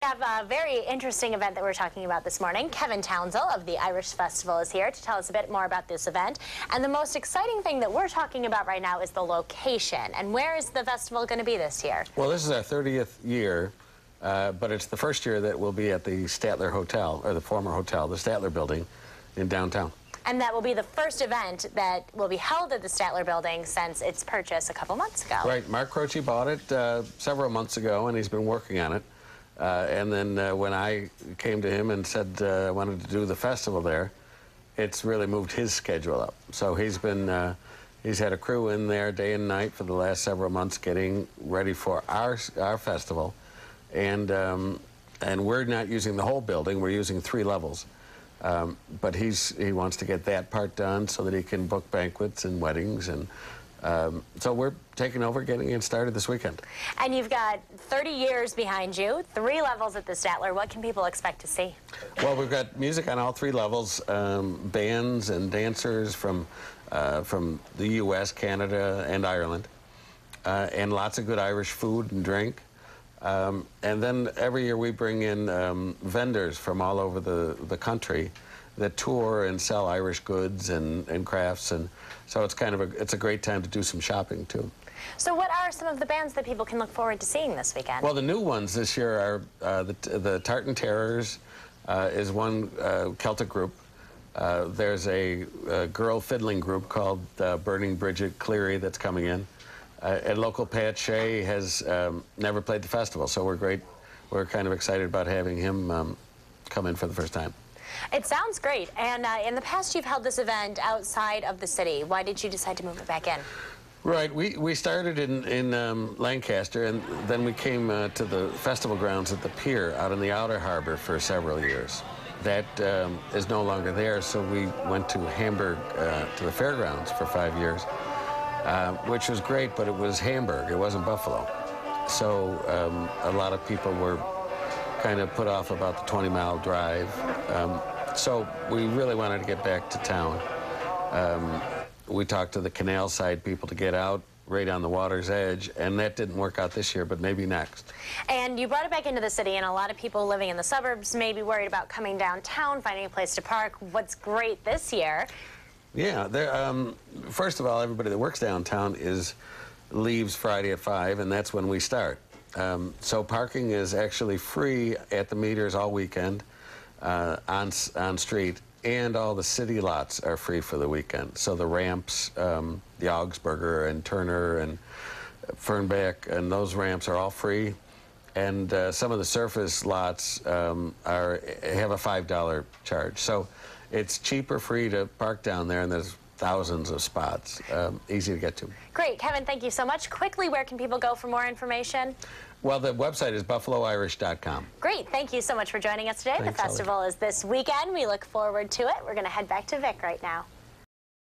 We have a very interesting event that we're talking about this morning. Kevin Townsell of the Irish Festival is here to tell us a bit more about this event. And the most exciting thing that we're talking about right now is the location. And where is the festival going to be this year? Well, this is our 30th year, but it's the first year that we'll be at the Statler Hotel, or the former hotel, the Statler building in downtown. And that will be the first event that will be held at the Statler building since its purchase a couple months ago. Right. Mark Croce bought it several months ago, and he's been working on it. And then when I came to him and said I wanted to do the festival there, it's really moved his schedule up. So he's been, he's had a crew in there day and night for the last several months getting ready for our festival. And we're not using the whole building, we're using 3 levels. But he wants to get that part done so that he can book banquets and weddings, and so we're taking over, getting it started this weekend. And you've got 30 years behind you, 3 levels at the Statler. What can people expect to see? Well, we've got music on all 3 levels, bands and dancers from the U.S., Canada, and Ireland, and lots of good Irish food and drink. And then every year we bring in vendors from all over the country that tour and sell Irish goods and crafts, and so it's kind of it's a great time to do some shopping too. So what are some of the bands that people can look forward to seeing this weekend? Well, the new ones this year are the Tartan Terrors is one Celtic group. There's a girl fiddling group called Burning Bridget Cleary that's coming in. And local Pat Shea has never played the festival, so we're kind of excited about having him come in for the first time. It sounds great. And in the past, you've held this event outside of the city. Why did you decide to move it back in? Right. We started in Lancaster, and then we came to the festival grounds at the pier out in the Outer Harbor for several years. That is no longer there, so we went to Hamburg, to the fairgrounds for 5 years. Which was great, but it was Hamburg, it wasn't Buffalo. So a lot of people were kind of put off about the 20-mile drive. So we really wanted to get back to town. We talked to the canal side people to get out right on the water's edge, and that didn't work out this year, but maybe next. And you brought it back into the city, and a lot of people living in the suburbs may be worried about coming downtown, finding a place to park. What's great this year? Yeah, first of all, everybody that works downtown leaves Friday at 5, and that's when we start. So parking is actually free at the meters all weekend on street, and all the city lots are free for the weekend. So the ramps, the Augsburger and Turner and Fernbeck, and those ramps are all free. And some of the surface lots have a $5 charge. So it's cheap or free to park down there, and there's thousands of spots, easy to get to. Great. Kevin, thank you so much. Quickly, where can people go for more information? Well, the website is buffaloirish.com. Great. Thank you so much for joining us today. Thanks, the festival is this weekend. We look forward to it. We're going to head back to Vic right now.